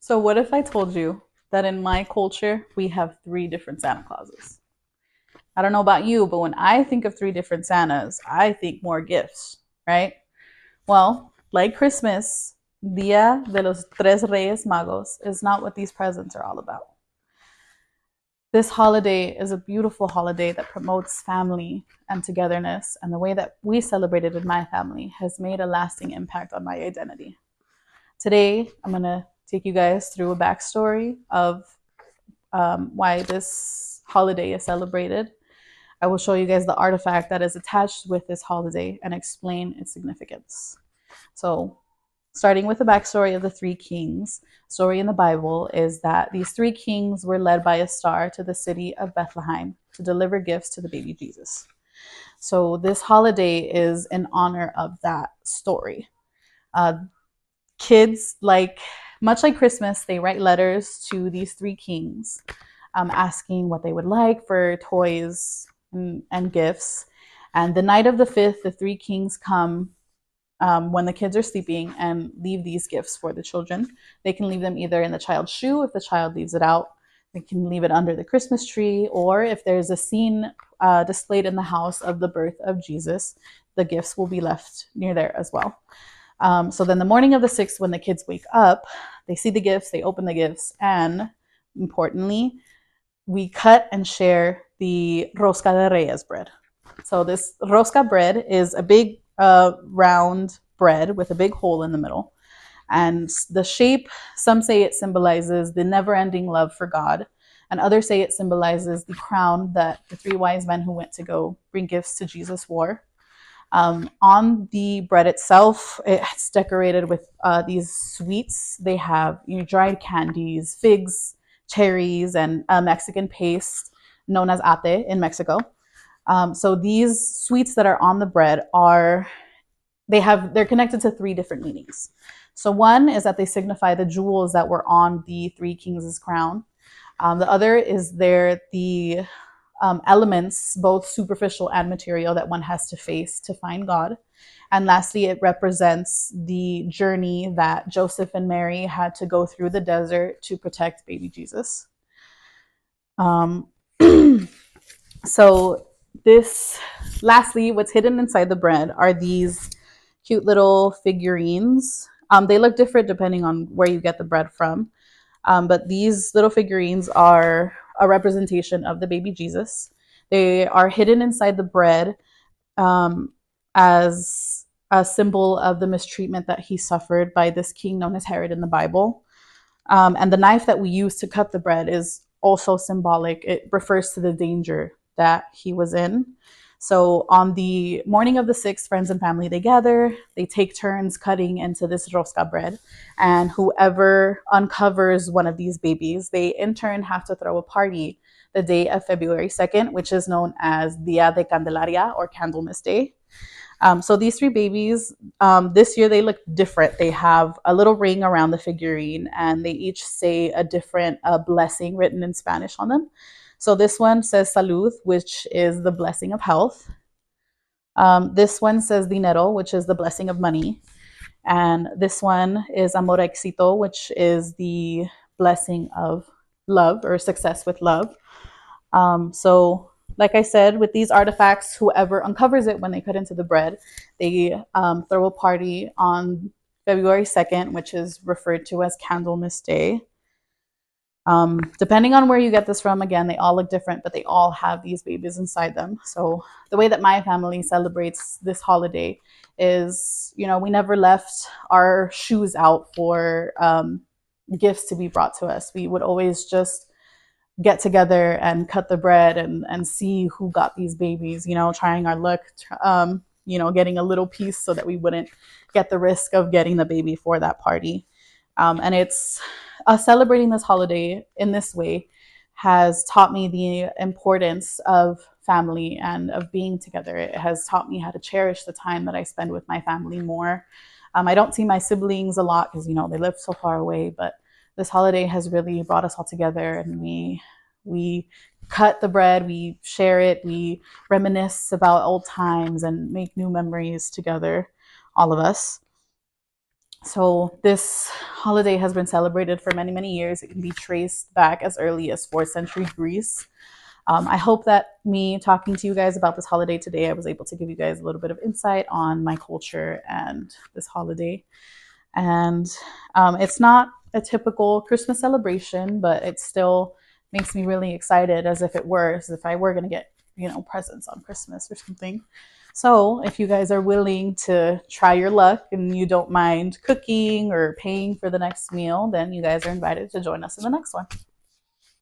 So, what if I told you that in my culture, we have three different Santa Clauses? I don't know about you, but when I think of three different Santas, I think more gifts, right? Well, like Christmas, Dia de los Tres Reyes Magos is not what these presents are all about. This holiday is a beautiful holiday that promotes family and togetherness, and the way that we celebrate it in my family has made a lasting impact on my identity. Today, I'm going to take you guys through a backstory of why this holiday is celebrated. I will show you guys the artifact that is attached with this holiday and explain its significance. So, starting with the backstory of the three kings, story in the Bible is that these three kings were led by a star to the city of Bethlehem to deliver gifts to the baby Jesus. So, this holiday is in honor of that story. Uh, Kids, like much like Christmas, they write letters to these three kings, asking what they would like for toys and gifts. And the night of the fifth, the three kings come when the kids are sleeping and leave these gifts for the children. They can leave them either in the child's shoe if the child leaves it out. They can leave it under the Christmas tree, or if there's a scene displayed in the house of the birth of Jesus, the gifts will be left near there as well. So then the morning of the 6th, when the kids wake up, they see the gifts, they open the gifts, and importantly, we cut and share the rosca de reyes bread. So this rosca bread is a big round bread with a big hole in the middle. And the shape, some say it symbolizes the never-ending love for God, and others say it symbolizes the crown that the three wise men who went to go bring gifts to Jesus wore. On the bread itself, it's decorated with these sweets. They have dried candies, figs, cherries, and a Mexican paste known as ate in Mexico. So these sweets that are on the bread they're connected to three different meanings. So one is that they signify the jewels that were on the three kings' crown. The other is the elements, both superficial and material, that one has to face to find God. And lastly, it represents the journey that Joseph and Mary had to go through the desert to protect baby Jesus. Um, so lastly, what's hidden inside the bread are these cute little figurines. They look different depending on where you get the bread from. But these little figurines are a representation of the baby Jesus. They are hidden inside the bread as a symbol of the mistreatment that he suffered by this king known as Herod in the Bible. And the knife that we use to cut the bread is also symbolic. It refers to the danger that he was in. So on the morning of the 6th, friends and family, they gather, they take turns cutting into this rosca bread. And whoever uncovers one of these babies, they in turn have to throw a party the day of February 2nd, which is known as Dia de Candelaria or Candlemas Day. So these three babies, this year they look different. They have a little ring around the figurine, and they each say a different blessing written in Spanish on them. So this one says salud, which is the blessing of health. This one says dinero, which is the blessing of money. And this one is amor éxito, which is the blessing of love or success with love. So like I said, with these artifacts, whoever uncovers it when they cut into the bread, they throw a party on February 2nd, which is referred to as Candlemas Day. Depending on where you get this from, again, they all look different, but they all have these babies inside them. So the way that my family celebrates this holiday is, we never left our shoes out for gifts to be brought to us. We would always just get together and cut the bread and see who got these babies, trying our luck, getting a little piece so that we wouldn't get the risk of getting the baby for that party. And it's celebrating this holiday in this way has taught me the importance of family and of being together. It has taught me how to cherish the time that I spend with my family more. I don't see my siblings a lot because, they live so far away, but this holiday has really brought us all together, and we cut the bread, we share it, we reminisce about old times and make new memories together, all of us. So this holiday has been celebrated for many, many years. It can be traced back as early as 4th century Greece. I hope that me talking to you guys about this holiday today, I was able to give you guys a little bit of insight on my culture and this holiday. And it's not a typical Christmas celebration, but it still makes me really excited, as if it were, as if I were going to get, presents on Christmas or something. So if you guys are willing to try your luck and you don't mind cooking or paying for the next meal, then you guys are invited to join us in the next one.